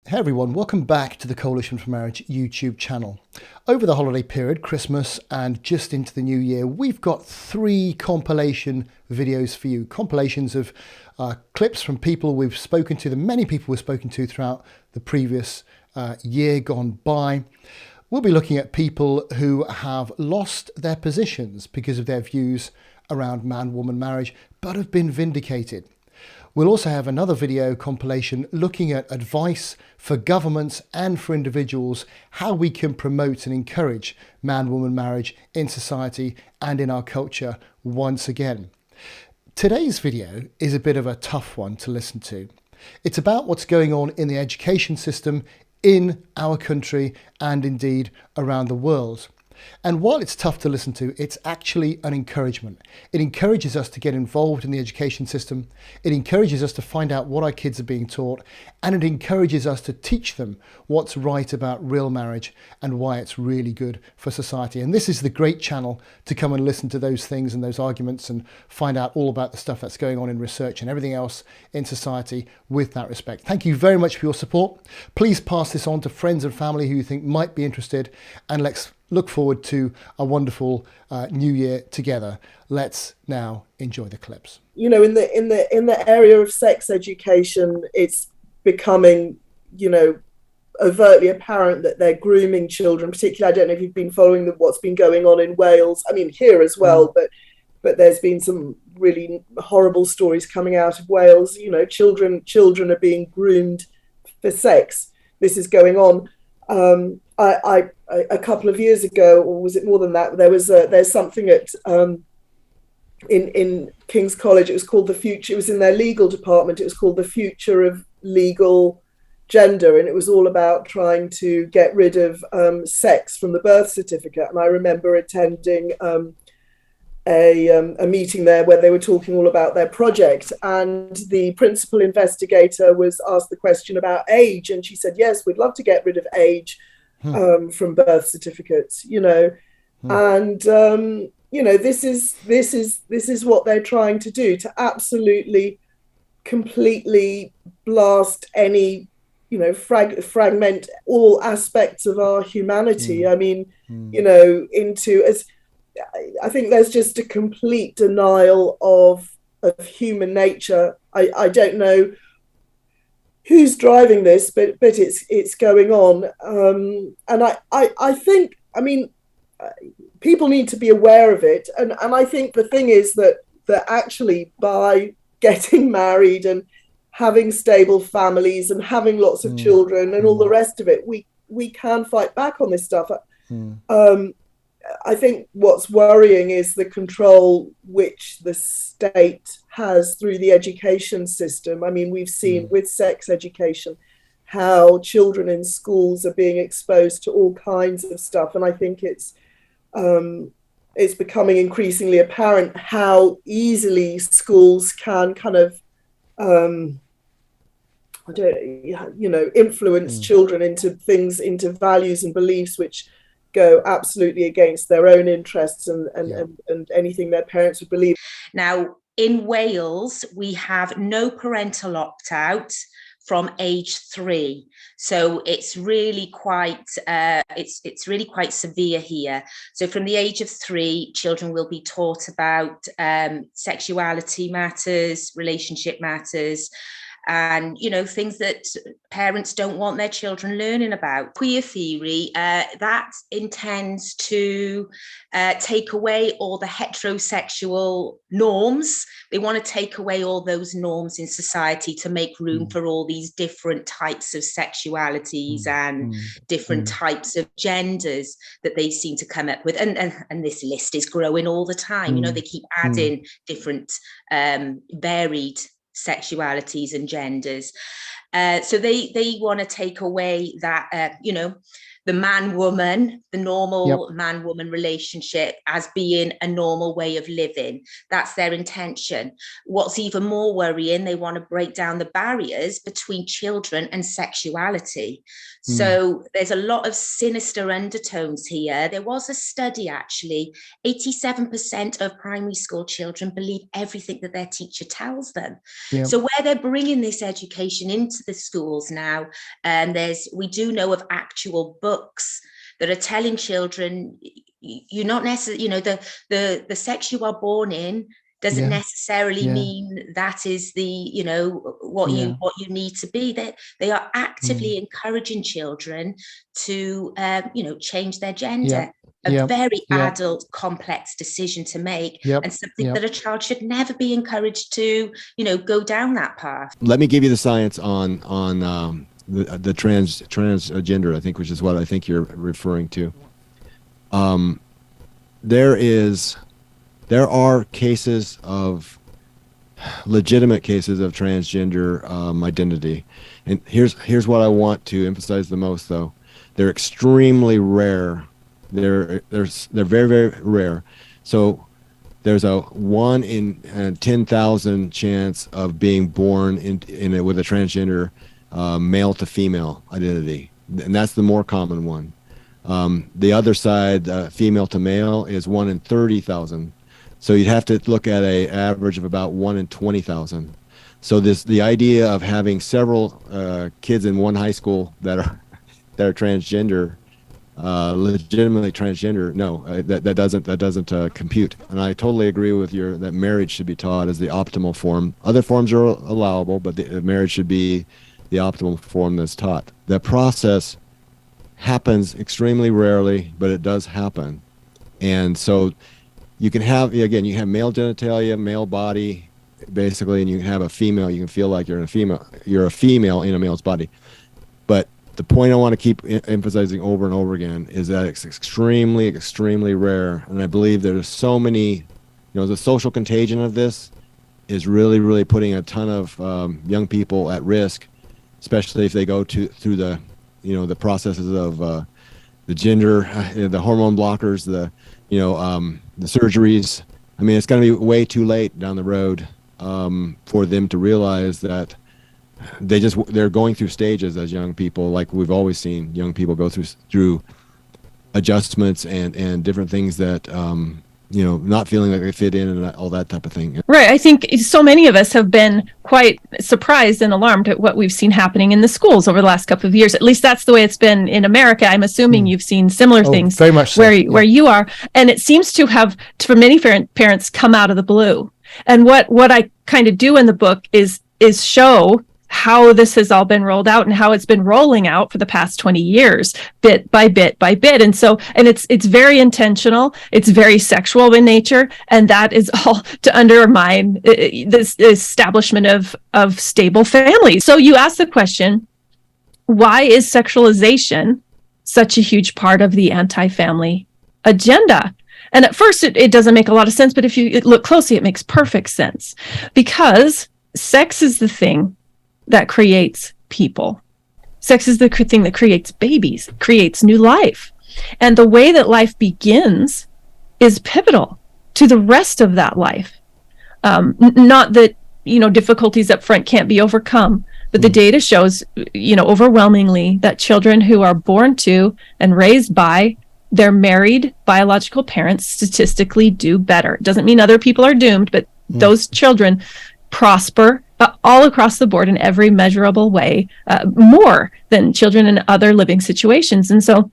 Hey everyone, welcome back to the Coalition for Marriage YouTube channel. Over the holiday period, Christmas and just into the new year, we've got 3 compilation videos for you. Compilations of clips from people we've spoken to, the many people we've spoken to throughout the previous year gone by. We'll be looking at people who have lost their positions because of their views around man-woman marriage, but have been vindicated. We'll also have another video compilation looking at advice for governments and for individuals, how we can promote and encourage man-woman marriage in society and in our culture once again. Today's video is a bit of a tough one to listen to. It's about what's going on in the education system in our country and indeed around the world. And while it's tough to listen to, it's actually an encouragement. It encourages us to get involved in the education system. It encourages us to find out what our kids are being taught. And it encourages us to teach them what's right about real marriage and why it's really good for society. And this is the great channel to come and listen to those things and those arguments and find out all about the stuff that's going on in research and everything else in society with that respect. Thank you very much for your support. Please pass this on to friends and family who you think might be interested, and let's look forward to a wonderful new year together. Let's now enjoy the clips. You know, in the area of sex education, it's becoming, overtly apparent that they're grooming children. Particularly, I don't know if you've been following what's been going on in Wales. I mean, here as well, but there's been some really horrible stories coming out of Wales. You know, children are being groomed for sex. This is going on. I a couple of years ago, or was it more than that? There's something at in King's College. It was called The Future. It was in their legal department. It was called The Future of Legal Gender, and it was all about trying to get rid of sex from the birth certificate. And I remember attending a meeting there where they were talking all about their project, and the principal investigator was asked the question about age, and she said, yes, we'd love to get rid of age from birth certificates, and this is what they're trying to do, to absolutely completely blast any, fragment all aspects of our humanity. I mean, into, as I think there's just a complete denial of human nature. I don't know who's driving this, but it's going on, and I think, I mean, people need to be aware of it, and I think the thing is that actually, by getting married and having stable families and having lots of children and all the rest of it, we can fight back on this stuff. I think what's worrying is the control which the state has through the education system. I mean, we've seen with sex education how children in schools are being exposed to all kinds of stuff. And I think it's becoming increasingly apparent how easily schools can kind of, influence children into things, into values and beliefs which go absolutely against their own interests and anything their parents would believe. Now, in Wales, we have no parental opt-out from age 3, so it's really quite it's really quite severe here. So from the age of 3, children will be taught about sexuality matters, relationship matters, and things that parents don't want their children learning about. Queer theory that intends to take away all the heterosexual norms. They want to take away all those norms in society to make room for all these different types of sexualities and different types of genders that they seem to come up with, and this list is growing all the time. They keep adding different varied sexualities and genders. So they want to take away that, the man-woman, the normal Yep. man-woman relationship as being a normal way of living. That's their intention. What's even more worrying, they want to break down the barriers between children and sexuality. So there's a lot of sinister undertones here. There was a study, actually, 87% of primary school children believe everything that their teacher tells them. Yep. So where they're bringing this education into the schools now, and we do know of actual books that are telling children, you're not necessarily, the sex you are born in doesn't necessarily mean that is what you need to be. They are actively encouraging children to change their gender. A very adult, complex decision to make, and something that a child should never be encouraged to, go down that path. Let me give you the science on the transgender, I think, which is what I think you're referring to. There are cases of legitimate cases of transgender identity, and here's what I want to emphasize the most, though. They're extremely rare. They're very, very rare. So there's a 1 in 10,000 chance of being born with a transgender male to female identity, and that's the more common one. The other side, female to male, is 1 in 30,000. So you'd have to look at an average of about 1 in 20,000. So the idea of having several kids in one high school that are transgender, legitimately transgender, no, that doesn't compute. And I totally agree with that marriage should be taught as the optimal form. Other forms are allowable, but the marriage should be the optimal form that's taught. The process happens extremely rarely, but it does happen. And so you can have, again, you have male genitalia, male body, basically, and you can have a female. You can feel like you're a female in a male's body. But the point I want to keep emphasizing over and over again is that it's extremely, extremely rare. And I believe there's so many, the social contagion of this is really, really putting a ton of young people at risk, especially if they go through the, the processes of the gender, the hormone blockers, the surgeries. I mean, it's going to be way too late down the road for them to realize that they're going through stages as young people, like we've always seen young people go through adjustments and different things that not feeling like they fit in and all that type of thing. Right. I think so many of us have been quite surprised and alarmed at what we've seen happening in the schools over the last couple of years. At least that's the way it's been in America. I'm assuming you've seen similar things very much so. where you are. And it seems to have, for many parents, come out of the blue. And what I kind of do in the book is show how this has all been rolled out and how it's been rolling out for the past 20 years, bit by bit by bit. And it's very intentional. It's very sexual in nature. And that is all to undermine this establishment of stable families. So you ask the question, why is sexualization such a huge part of the anti-family agenda? And at first it doesn't make a lot of sense, but if you look closely, it makes perfect sense, because sex is the thing that creates people. Sex is the thing that creates babies, creates new life. And the way that life begins is pivotal to the rest of that life. Not that, difficulties up front can't be overcome, but the data shows, overwhelmingly that children who are born to and raised by their married biological parents statistically do better. It doesn't mean other people are doomed, but those children prosper all across the board in every measurable way, more than children in other living situations. And so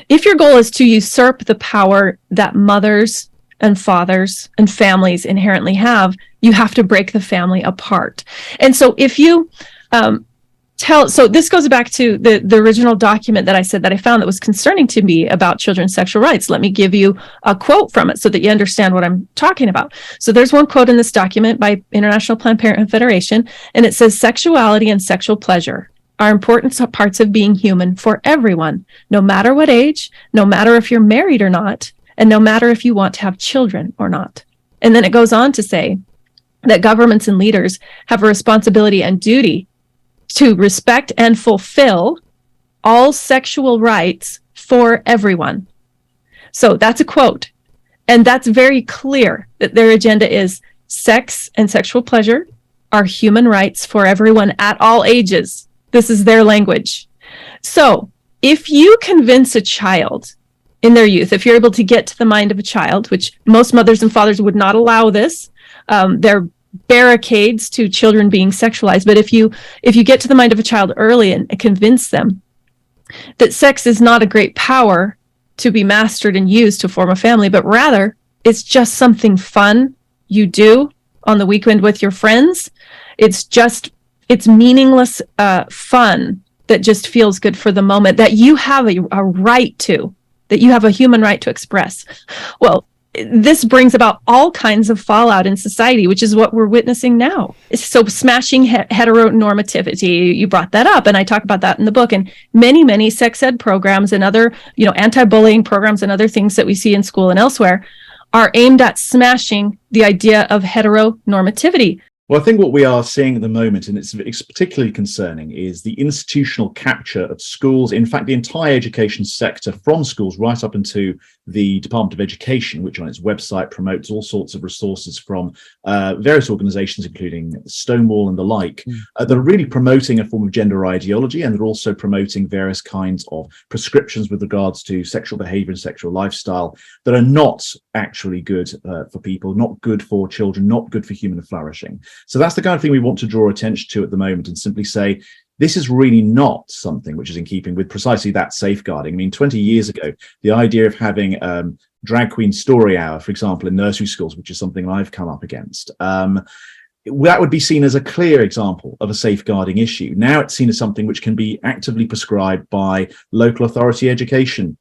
if your goal is to usurp the power that mothers and fathers and families inherently have, you have to break the family apart. And so if you so this goes back to the original document that I said that I found that was concerning to me about children's sexual rights. Let me give you a quote from it so that you understand what I'm talking about. So there's one quote in this document by International Planned Parenthood Federation, and it says, "Sexuality and sexual pleasure are important parts of being human for everyone, no matter what age, no matter if you're married or not, and no matter if you want to have children or not." And then it goes on to say that governments and leaders have a responsibility and duty to respect and fulfill all sexual rights for everyone. So that's a quote. And that's very clear that their agenda is sex and sexual pleasure are human rights for everyone at all ages. This is their language. So if you convince a child in their youth, if you're able to get to the mind of a child, which most mothers and fathers would not allow this, there are barricades to children being sexualized. But if you get to the mind of a child early and convince them that sex is not a great power to be mastered and used to form a family, but rather it's just something fun you do on the weekend with your friends. It's meaningless fun that just feels good for the moment, that you have a right to, that you have a human right to express. Well, this brings about all kinds of fallout in society, which is what we're witnessing now. So smashing heteronormativity, you brought that up, and I talk about that in the book, and many sex ed programs and other, anti-bullying programs and other things that we see in school and elsewhere are aimed at smashing the idea of heteronormativity. Well, I think what we are seeing at the moment, and it's particularly concerning, is the institutional capture of schools, in fact, the entire education sector, from schools right up into the Department of Education, which on its website promotes all sorts of resources from various organizations, including Stonewall and the like, that are really promoting a form of gender ideology, and they're also promoting various kinds of prescriptions with regards to sexual behavior and sexual lifestyle that are not actually good for people, not good for children, not good for human flourishing. So that's the kind of thing we want to draw attention to at the moment, and simply say, this is really not something which is in keeping with precisely that safeguarding. I mean, 20 years ago, the idea of having drag queen story hour, for example, in nursery schools, which is something I've come up against, that would be seen as a clear example of a safeguarding issue. Now it's seen as something which can be actively prescribed by local authority education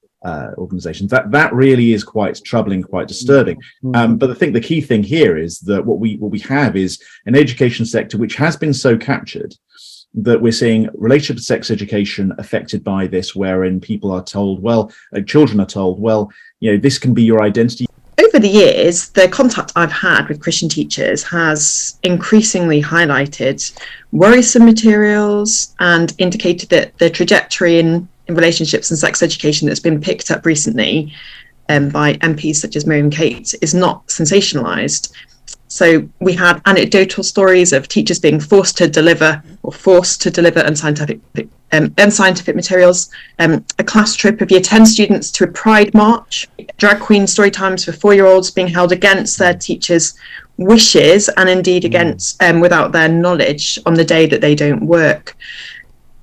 organizations. That really is quite troubling, quite disturbing. But I think the key thing here is that what we have is an education sector which has been so captured that we're seeing relationship to sex education affected by this, wherein people are told, children are told, this can be your identity. Over the years, the contact I've had with Christian teachers has increasingly highlighted worrisome materials and indicated that the trajectory in relationships and sex education that's been picked up recently by MPs such as Miriam Cates is not sensationalized. So we had anecdotal stories of teachers being forced to deliver unscientific materials, a class trip of Year 10 students to a Pride March, drag queen story times for 4-year-olds being held against their teachers' wishes and indeed against without their knowledge on the day that they don't work.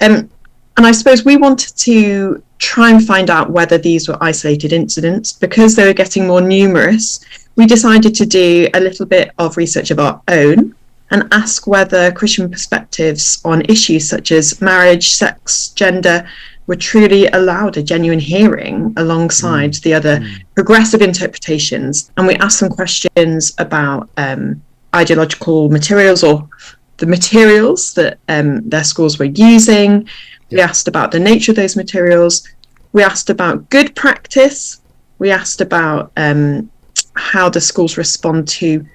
And I suppose we wanted to try and find out whether these were isolated incidents. Because they were getting more numerous, we decided to do a little bit of research of our own and ask whether Christian perspectives on issues such as marriage, sex, gender were truly allowed a genuine hearing alongside the other progressive interpretations. And we asked some questions about ideological materials or the materials that their schools were using. We asked about the nature of those materials. We asked about good practice. We asked about how the schools respond to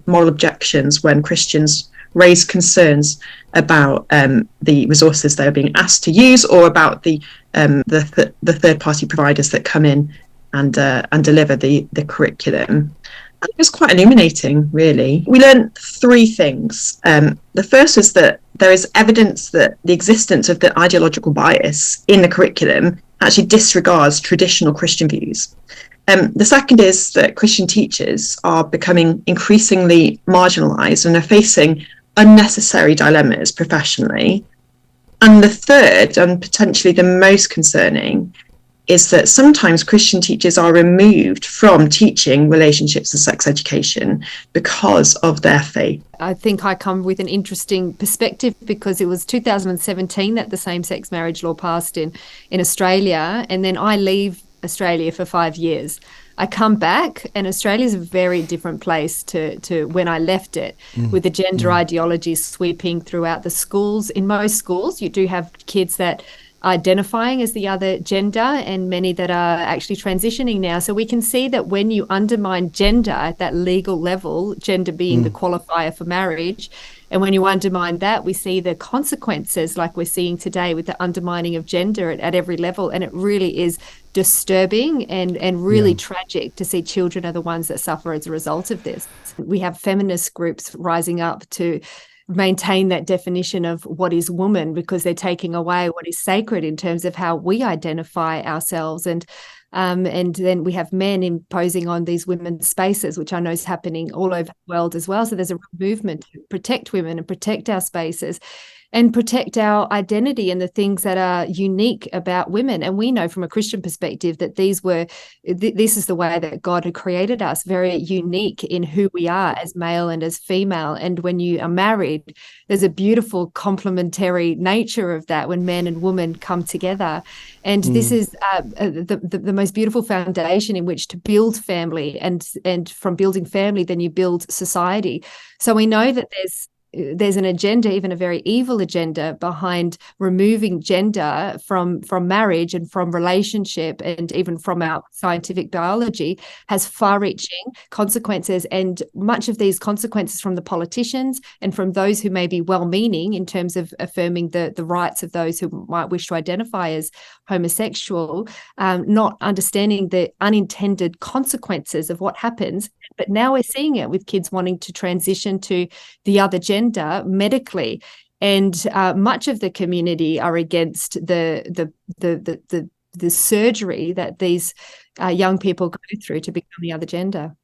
moral objections when Christians raise concerns about the resources they are being asked to use, or about the third-party providers that come in and deliver the curriculum. And it was quite illuminating, really. We learned 3 things. The first was that there is evidence that the existence of the ideological bias in the curriculum actually disregards traditional Christian views. The second is that Christian teachers are becoming increasingly marginalised and are facing unnecessary dilemmas professionally. And the third, and potentially the most concerning, is that sometimes Christian teachers are removed from teaching relationships and sex education because of their faith. I think I come with an interesting perspective because it was 2017 that the same-sex marriage law passed in Australia, and then I leave Australia for 5 years. I come back and Australia is a very different place to when I left it, with the gender ideologies sweeping throughout the schools. In most schools, you do have kids that are identifying as the other gender, and many that are actually transitioning now. So we can see that when you undermine gender at that legal level, gender being the qualifier for marriage, And when you undermine that, we see the consequences like we're seeing today with the undermining of gender at every level. And it really is disturbing and really tragic to see children are the ones that suffer as a result of this. We have feminist groups rising up to maintain that definition of what is woman, because they're taking away what is sacred in terms of how we identify ourselves. And then we have men imposing on these women's spaces, which I know is happening all over the world as well. So there's a movement to protect women and protect our spaces and protect our identity and the things that are unique about women. And we know from a Christian perspective that this is the way that God had created us, very unique in who we are as male and as female. And when you are married, there's a beautiful complementary nature of that when men and women come together. And this is the most beautiful foundation in which to build family, and from building family, then you build society. So we know that there's an agenda, even a very evil agenda, behind removing gender from marriage and from relationship, and even from our scientific biology, has far-reaching consequences. And much of these consequences from the politicians and from those who may be well-meaning in terms of affirming the rights of those who might wish to identify as homosexual, not understanding the unintended consequences of what happens. But now we're seeing it with kids wanting to transition to the other gender medically, and much of the community are against the surgery that these young people go through to become the other gender.